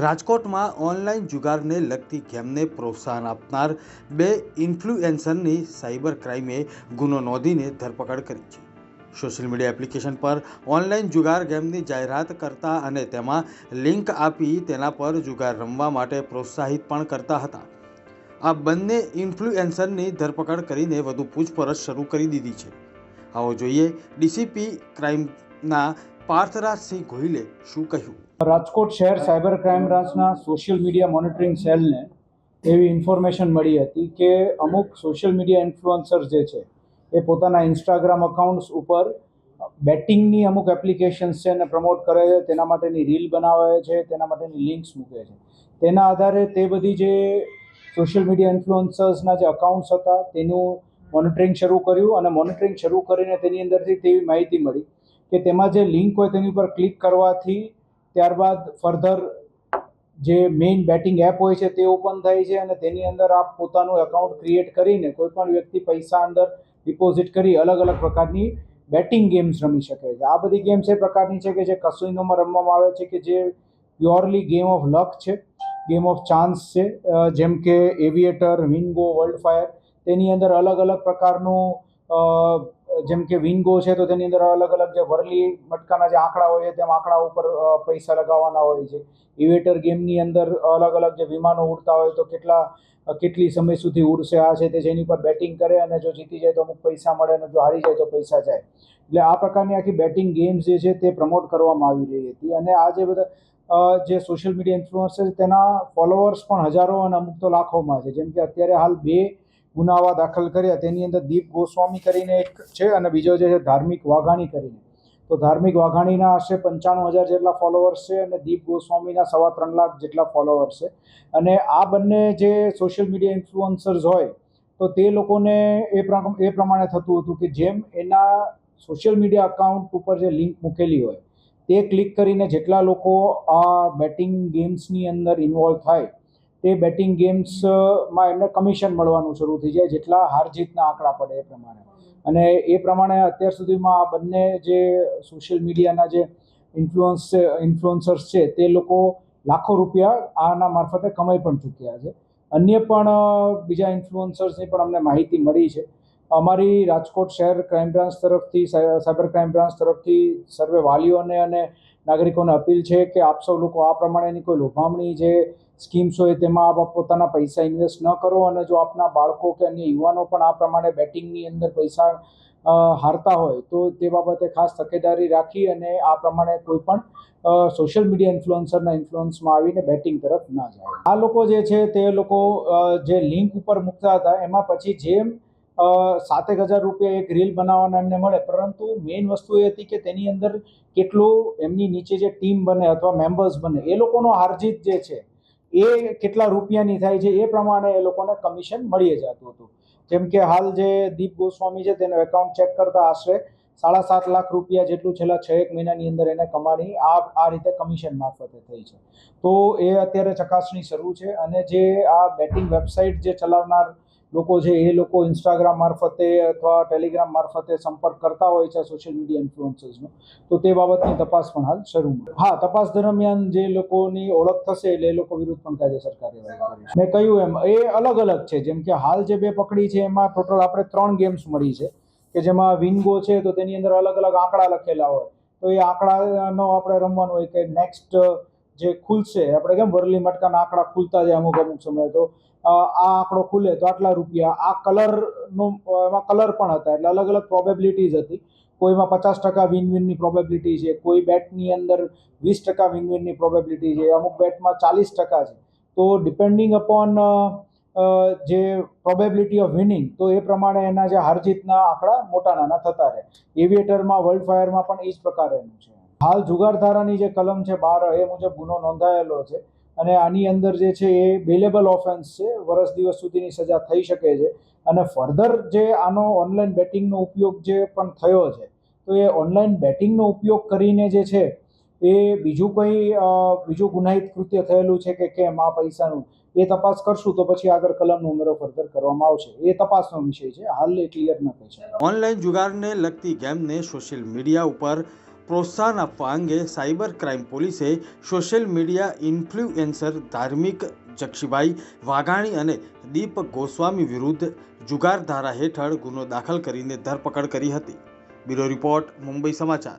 રાજકોટમાં ઓનલાઈન જુગારને લગતી ગેમને પ્રોત્સાહન આપનાર બે ઇન્ફ્લુએન્સરની સાયબર ક્રાઇમે ગુનો નોંધીને ધરપકડ કરી છે. સોશિયલ મીડિયા એપ્લિકેશન પર ઓનલાઈન જુગાર ગેમની જાહેરાત કરતા અને તેમાં લિંક આપી તેના પર જુગાર રમવા માટે પ્રોત્સાહિત પણ કરતા હતા. આ બંને ઇન્ફ્લુએન્સરની ધરપકડ કરીને વધુ પૂછપરછ શરૂ કરી દીધી છે. આવો જોઈએ ડીસીપી ક્રાઇમના પાર્થરાજસિંહ ગોહિલે શું કહ્યું. રાજકોટ શહેર સાયબર ક્રાઇમ બ્રાન્ચના સોશિયલ મીડિયા મોનિટરિંગ સેલને એવી ઇન્ફોર્મેશન મળી હતી કે અમુક સોશિયલ મીડિયા ઇન્ફ્લુઅન્સર જે છે એ પોતાના ઇન્સ્ટાગ્રામ અકાઉન્ટ્સ ઉપર બેટિંગની અમુક એપ્લિકેશન્સ છે એને પ્રમોટ કરે છે, તેના માટેની રીલ બનાવે છે, તેના માટેની લિંક્સ મૂકે છે. તેના આધારે તે બધી જે સોશિયલ મીડિયા ઇન્ફ્લુઅન્સર્સના જે અકાઉન્ટ્સ હતા તેનું મોનિટરિંગ શરૂ કર્યું અને મોનિટરિંગ શરૂ કરીને તેની અંદરથી તેવી માહિતી મળી કે તેમાં જે લિંક હોય તેની ઉપર ક્લિક કરવાથી ત્યારબાદ ફર્ધર જે મેઇન બેટિંગ એપ હોય છે તે ઓપન થાય છે અને તેની અંદર આપ પોતાનું એકાઉન્ટ ક્રિએટ કરીને કોઈ પણ વ્યક્તિ પૈસા અંદર ડિપોઝિટ કરી અલગ અલગ પ્રકારની બેટિંગ ગેમ્સ રમી શકે છે. આ બધી ગેમ્સ એ પ્રકારની છે કે જે કસિનોમાં રમવામાં આવે છે કે જે પ્યોરલી ગેમ ઓફ લક છે, ગેમ ઓફ ચાન્સ છે. જેમ કે એવિએટર, વિંગો, વર્લ્ડ ફાયર, તેની અંદર અલગ અલગ પ્રકારનું જેમ કે વિંગો છે તો તેની અંદર અલગ અલગ જે વરલી મટકાના જે આંકડા હોય છે તેમ આંકડા ઉપર પૈસા લગાવવાના હોય છે. ઇવેટર ગેમની અંદર અલગ અલગ જે વિમાનો ઉડતા હોય તો કેટલી સમય સુધી ઉડશે આ છે તે જેની પર બેટિંગ કરે અને જો જીતી જાય તો અમુક પૈસા મળે અને જો હારી જાય તો પૈસા જાય. એટલે આ પ્રકારની આખી બેટિંગ ગેમ્સ જે છે તે પ્રમોટ કરવામાં આવી રહી હતી અને આ જે બધા જે સોશિયલ મીડિયા ઇન્ફ્લુઅન્સર છે તેના ફોલોઅર્સ પણ હજારો અને અમુક તો લાખોમાં છે. જેમ કે અત્યારે હાલ 2 ગુનાવા દાખલ કર્યા. તેની અંદર દીપ ગોસ્વામી કરીને એક છે અને બીજો જે છે ધાર્મિક વાઘાણી કરીને. તો ધાર્મિક વાઘાણીના આશરે 95,000 જેટલા ફોલોઅર્સ છે અને દીપ ગોસ્વામીના 3.25 લાખ જેટલા ફોલોઅર્સ છે. અને આ બંને જે સોશિયલ મીડિયા ઇન્ફ્લુઅન્સર્સ હોય તો તે લોકોને એ પ્રમાણે થતું હતું કે જેમ એના સોશિયલ મીડિયા અકાઉન્ટ ઉપર જે લિંક મૂકેલી હોય તે ક્લિક કરીને જેટલા લોકો આ બેટિંગ ગેમ્સની અંદર ઇન્વોલ્વ થાય તે બેટિંગ ગેમ્સમાં એમને કમિશન મળવાનું શરૂ થઈ જાય જેટલા હાર જીતના આંકડા પડે એ પ્રમાણે. અને એ પ્રમાણે અત્યાર સુધીમાં આ બંને જે સોશિયલ મીડિયાના જે ઇન્ફ્લુઅન્સર્સ છે તે લોકો લાખો રૂપિયા આના મારફતે કમાઈ પણ ચૂક્યા છે. અન્ય પણ બીજા ઇન્ફ્લુઅન્સર્સની પણ અમને માહિતી મળી છે. અમારી રાજકોટ શહેર ક્રાઇમ બ્રાન્ચ તરફથી સાયબર ક્રાઇમ બ્રાન્ચ તરફથી સર્વે વાલીઓને અને નાગરિકોને અપીલ છે કે આપ સૌ લોકો આ પ્રમાણેની કોઈ લોભામણી જે સ્કીમ્સ હોય તેમાં આપ પોતાના પૈસા ઇન્વેસ્ટ ન કરો અને જો આપના બાળકો કે અન્ય યુવાનો પણ આ પ્રમાણે બેટિંગની અંદર પૈસા હારતા હોય તો તે બાબતે ખાસ તકેદારી રાખી અને આ પ્રમાણે કોઈ પણ સોશિયલ મીડિયા ઇન્ફ્લુઅન્સરના ઇન્ફ્લુઅન્સમાં આવીને બેટિંગ તરફ ના જાય. આ લોકો જે છે તે લોકો જે લિંક ઉપર મૂકતા હતા એમાં પછી જેમ 7,000 રૂપિયા એક રીલ બનાવવાના એમને મળે, પરંતુ મેઇન વસ્તુ એ હતી કે તેની અંદર કેટલું એમની નીચે જે ટીમ બને અથવા મેમ્બર્સ બને એ લોકોનો હારજીત જે છે એ કેટલા રૂપિયાની થાય છે એ પ્રમાણે એ લોકોને કમિશન મળી જતું હતું. જેમ કે હાલ જે દીપ ગોસ્વામી છે તેનું એકાઉન્ટ ચેક કરતા આશરે 7.5 લાખ રૂપિયા જેટલું છેલ્લા 6 મહિનાની અંદર એને કમાણી આ રીતે કમિશન મારફતે થઈ છે. તો એ અત્યારે ચકાસણી શરૂ છે અને જે આ બેટિંગ વેબસાઇટ જે ચલાવનાર લોકો છે એ લોકો ઇન્સ્ટાગ્રામ મારફતે અથવા ટેલિગ્રામ મારફતે સંપર્ક કરતા હોય છે સોશિયલ મીડિયા ઇન્ફ્લુઅન્સર્સનો, તો તે બાબતની તપાસ પણ હાલ શરૂ. હા, તપાસ દરમિયાન જે લોકોની ઓળખ થશે એટલે એ લોકો વિરુદ્ધ પણ કાયદેસર કાર્યવાહી કરીશું. મેં કહ્યું એમ એ અલગ અલગ છે. જેમ કે હાલ જે 2 પકડી છે એમાં ટોટલ આપણે 3 ગેમ્સ મળી છે કે જેમાં વિંગો છે તો તેની અંદર અલગ અલગ આંકડા લખેલા હોય તો એ આંકડાનો આપણે રમવાનું હોય કે નેક્સ્ટ જે ખુલશે, આપણે કેમ વરલી મટકાના આંકડા ખુલતા જાય અમુક સમય, તો આ આંકડો ખુલે તો આટલા રૂપિયા. આ કલરનો એમાં કલર પણ હતા એટલે અલગ અલગ પ્રોબેબિલિટીઝ હતી. કોઈમાં 50% વિનની પ્રોબેબિલિટી છે, કોઈ બેટની અંદર 20% વિનની પ્રોબેબિલિટી છે, અમુક બેટમાં 40% છે. તો ડિપેન્ડિંગ અપોન જે પ્રોબેબિલિટી ઓફ વિનિંગ તો એ પ્રમાણે એના જે હારજીતના આંકડા મોટા નાના થતા રહે. એવિએટરમાં, વર્લ્ડ ફાયરમાં પણ એ જ પ્રકારેનું છે. હાલ જુગારધારાની જે કલમ છે 12 એ મુજબ ગુનો નોંધાયેલો છે અને આની અંદર જે છે એ બેલેબલ ઓફેન્સ છે. વર્ષ દિવસ સુધીની સજા થઈ શકે છે અને ફર્ધર જે આનો ઓનલાઈન બેટિંગનો ઉપયોગ જે પણ થયો છે તો એ ઓનલાઈન બેટિંગનો ઉપયોગ કરીને જે છે એ બીજું ગુનાહિત કૃત્ય થયેલું છે કે કેમ આ પૈસાનું એ તપાસ કરશું તો પછી આગળ કલમનો ઉમેરો ફર્ધર કરવામાં આવશે. એ તપાસનો વિષય છે, હાલ એ ક્લિયર ન થઈ શકે. ઓનલાઈન જુગારને લગતી ગેમને સોશિયલ મીડિયા ઉપર પ્રોત્સાહન આપવા અંગે સાયબર ક્રાઇમ પોલીસે સોશિયલ મીડિયા ઇન્ફ્લુએન્સર ધાર્મિક જક્ષીભાઈ વાઘાણી અને દીપ ગોસ્વામી વિરુદ્ધ જુગાર ધારા હેઠળ ગુનો દાખલ કરીને ધરપકડ કરી હતી. બ્યુરો રિપોર્ટ, મુંબઈ સમાચાર.